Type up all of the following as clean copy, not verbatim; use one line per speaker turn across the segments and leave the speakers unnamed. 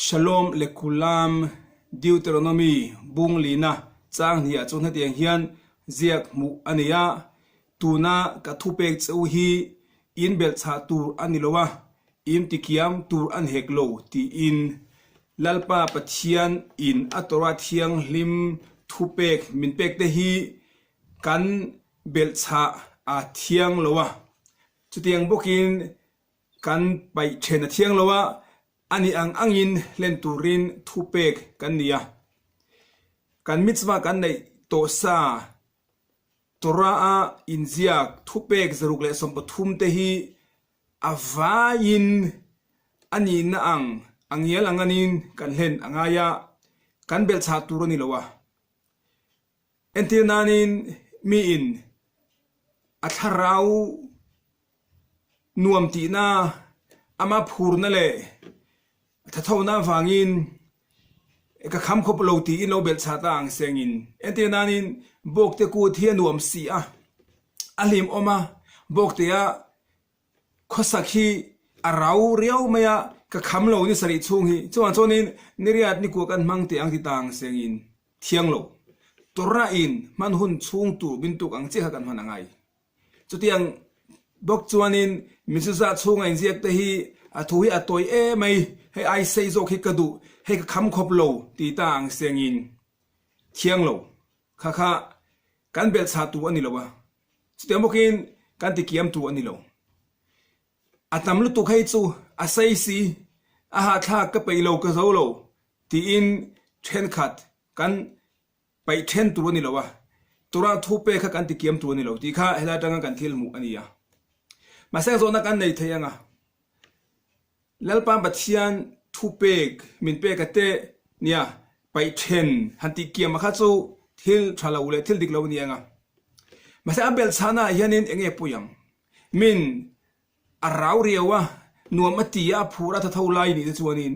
Shalom lekulam Deuteronomy bung lina chang hia chon ha tiang hian ziak mu ania tuna ka thupek cheu hi in bel cha tur anilowa im tikiam tur an heklo ti in lalpa pathian in atora thiang lim thupek minpek te hi kan bel cha a thiang lowa chutiang bokin kan pai thena thiang lowa ani angin len turin thupek kan nia kan mitzwa kan nei to sa tora a inziak thupek zaruk le som pathum te hi avain ani na angial anganin kan len angaya kan bel cha turani lowa entinanin mi in atharau nuam ti na ama phurna le thathauna wangin ka kham khop lo ti in lo bel cha ta ang sengin entinanin bok te ku thia nuam si a alim oma bok te a khosakhi arau riau maya ka kham lo ni sari chung hi chuan chonin niriat ni ku kan mang te ang ti tang sengin thiang lo tora in man hun chung tu bin tuk ang che ha kan manangai chutiang bok chuanin misuza chung ang ziak te hi a thui a toy e mai he ai sei zo khi kadu he ka kham khop lo ti tang sengin thiang lo kha kha kan bel cha tu ani lowa chutiang bokin kan ti kiam tu ani lo atam lu tu khai chu a sei si a ha thla ka pe lo ka zo lo ti in then khat kan pai then tu ani lowa tura thu pe kha kan ti kiam tu ani lo ti kha hela tanga kan thil mu ani ya ma sa zo na kan nei thayanga lalpa bathian thupek minpek ate nia pai then hanti kiam kha chu thil thala ule thil dik lo nianga ma sa bel chana hianin enge puyam min arau riawa nuamatia phura tha tholai ni chuanin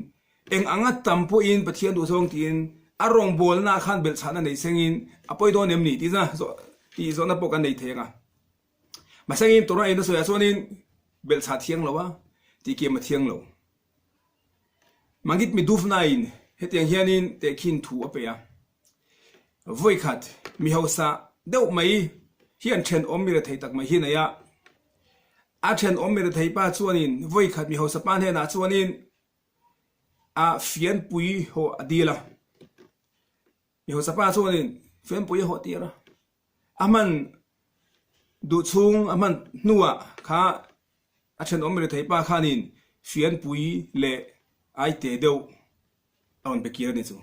eng anga tampo in pathian du song tin arong bol na khan bel chana nei sengin apoi don em ni ti na so ti zo na pokan nei thenga masangin tora in so ya sonin bel cha thiang lowa ti ke ma thiang lo mangit mi duf nain hetiang hianin te khin thu apea voi khat mi hausa deuh mai hian then om mi ra thei tak mai hi na ya a then om mi ra thei pa chuanin voi khat mi hausa pan he na chuanin a fian pui ho adila mi hausa pa chuanin fian pui ho tira aman du chung aman nuwa kha a then om mi ra thei pa khanin fian pui le ai te deuh on be kira ni chu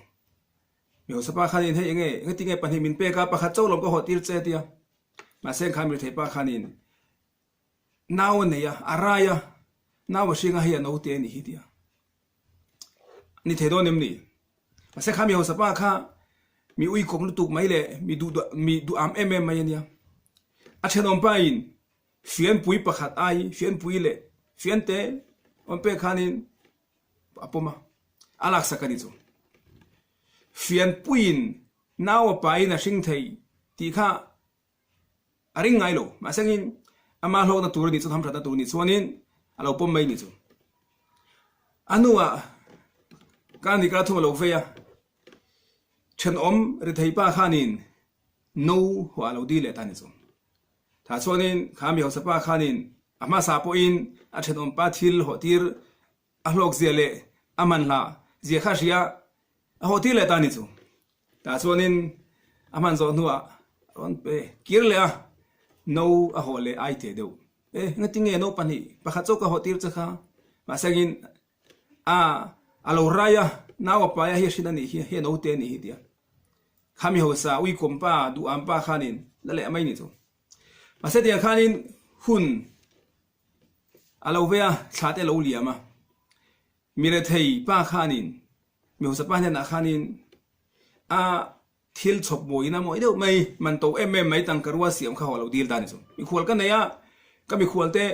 mi ho sapa khanin he enge ngatinge panhi min pe ka pakha chawlom ko hotir che tia ma seng khamir thei pa khanin naw ne ya araya naw shinga hiya no te ni hi tia ni the do nem ni ma se khami ho sapa kha mi ui kom lu tuk mai le mi du am em mai nia a thenom pa in fian pui pakhat ai fian pui le fian te on pe khanin apoma alak sakani chu fian puin naw pai na sing thei ti kha aring ngai lo ma sangin ama hlo na tur ni chu tham thata tur ni chuanin alo pom mai ni chu anuwa kan ni ka thu lo fe ya chen om ri thei pa khanin no ho alo di le ta ni chu tha chuanin khami ho sapa khanin ama sa po in a chen om pa thil ho tir a hlok ziale aman la zia kha ria a hotil le tani chu ta chuanin aman zo nuwa on pe kirle a no a hole ai te deu ngatinge no pani pakha choka hotil chakha masagin alo raya nawa pa ya hi shidani hi no te ni hi dia khami ho sa ui kompa du ampa khanin lale amai ni chu masetia khanin hun alo vea thate lo liama mire thei pa khanin mi ho sapa na khanin a thil chop moina moi deuh mai man to mai tang karwa siam kha holo dil dan chu mi khol kan ya ka mi khol te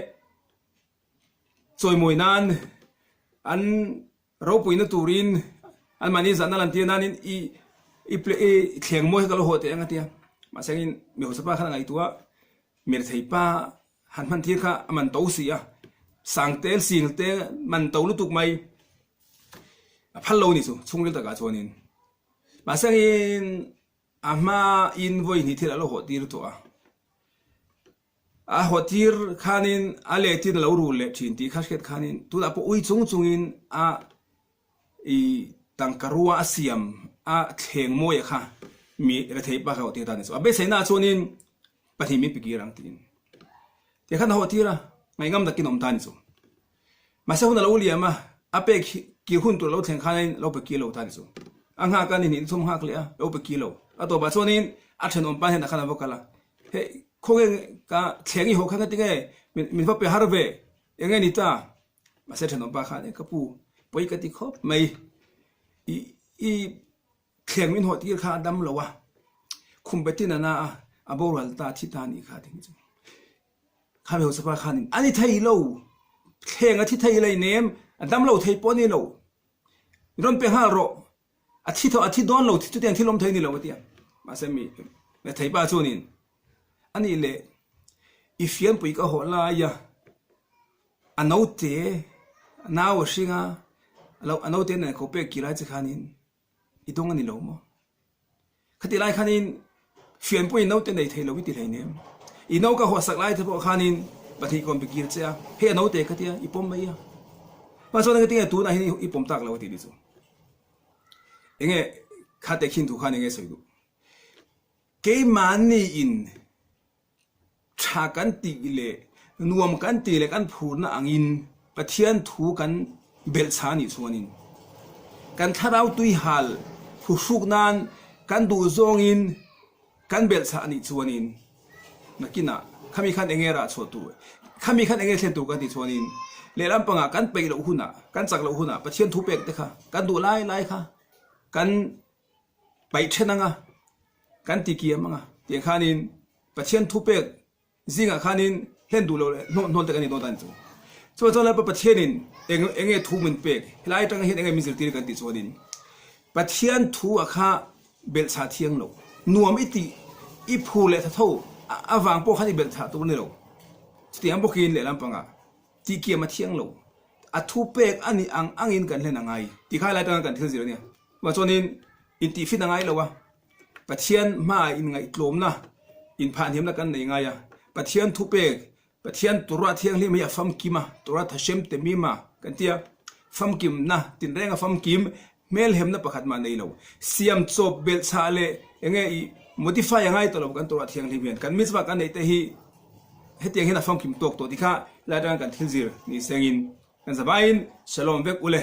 choi moinan an ro puina turin an mani zana lan tian anin i thleng moi ka lo hote anga tia ma sangin mi ho sapa khana ngai tua mir thei pa han man thi kha man to sia sang tel sing te man to lu tuk mai พันโลนี่สุช่วงเวลากาชวนินมาเสียงอินอามาอินไว้นี่ที่เราหัวตีรตัวหัวตีรขานินอะไรที่เรารู้เลยชินที่ข้าศึกขานินตัวเราอุ้ยจงอินอีตังกรัวอาเซียมเทงโมยค่ะมีระเทียบปากเขาที่ตานี่สุเบสเนาชวนินปฏิมิตรกิรังตินเดี๋ยวข้าหัวตีระไม่งั้นตะกินอมตานี่สุมาเสียงเราเลี้ยมาเปกี่หุ่นตัวเราเทงขานินเราไปกี่โลตานี่สุอังหากันนี่ทุ่มหักเลยเราไปกี่โลตัวบาชวนินเทนอมปานเห็นข้านาบอกกันละเฮ้คงก็เชียงอีหกข้างกันที่ไงมินว่าไปฮาร์เวย์ยังไงนี่ตามาเสร็จถนนปากขาเนี่ยก็ปูไปกันที่ครบไม่อีเชียงมินหัวที่ข้าดำเลยวะคุมไปที่นั่นนะบอรัลตาที่ตานี่ข้าทิ้งจังข้าไม่หัวสปาขานี่อันนี้ไทยเราเชียงอาทิตย์ไทยเลยเนมดำเราไทยปนนี่เราร้อนไปห้าโรอาทิตย์โดนเราที่ตัวเองที่ลมไทยนี่เราวะเตียมาเสมีในไทยป้าชวนินอันนี้เลยอีฟิอันปุยก็หัวลายอันเอาเตะน้าวสิงะเราอันเอาเตะเนี่ยเขาเป็นกีฬาจะขานินอีตรงอันนี้เรามั้งคดีไล่ขานินฟิอันปุยน้าวเตะในไทยเราวิธีไหนเนี่ยอีน้าวก็หัวสักไล่เฉพาะขานินปฏิกรเป็นกีฬาเจ้าเฮ้ยน้าวเตะคดีอีปมไม่ยะมาส่วนนึงที่ตัวนั้นอีปมตักเราที่ดิสุเองข้าแต่ขินถูกขานินเองสวยดูเกมันนี่อินชากันตีเลยนวมกันตีเลยกันพูดนะอังอินปะเทียนถูกันเบลชานิส่วนนินกันทาราตุยฮัลผู้สุกนั้นกันดูซองอินกันเบลชานิส่วนนินนักกินะข้ามีขันเองราชวตัวข้ามีขันเองเซนตัวกันที่ส่วนนินเลลัมปังกันไปเราหุ่นกันจักเราหุ่นปะเทียนถูเป็กเด็กค่ะกันดูไล่ค่ะกันไปเช่นนั้นกันตีเกียมั้งเดี๋ยวข้านินปะเทียนถูเป็กจริงข้านินเล่นดูเราเลยนอนแต่กันนี่นอนตันจูส่วนแล้วประเทศนินเองทูมันเป็กหลายตั้งเห็นเองมีสิทธิ์กันติดส่วนนินประเทศทูข้าเบลชาเทียงเรานัวไม่ตีอีพูเลยถ้าเท่าฟังพวกข้าที่เบลชาตัวนี้เราสติอันพวกกินเลยลำพังตีเกียมาเทียงเราทูเป็กอันนี้อังอินกันเล่นยังไงตีข้าหลายตั้งกันที่สิเนี่ยว่าส่วนนินอินตีฟิตยังไงเราวะประเทศมาอินไงลมนะอินผ่านเทียมนักกันยังไงปะเทียนทุเปกปะเทียนตัวเทียงที่ไม่อยากฟังกิมตัวทัชเชมเตมีมากันเตียฟังกิมนะตินแรงฟังกิมเมลเฮมนะประคัดมาในเราเสียมจบเบลชาเลยังไงโมดิฟายยังไงตลอดกันตัวเทียงที่เวียนกันมิสว่ากันในแต่ฮีเฮตียงเห็นฟังกิมตกตัวที่ข้าแล้วดังกันทิลซิร์นี่เสียงอินกันสบายอินฉลองเวกอุเล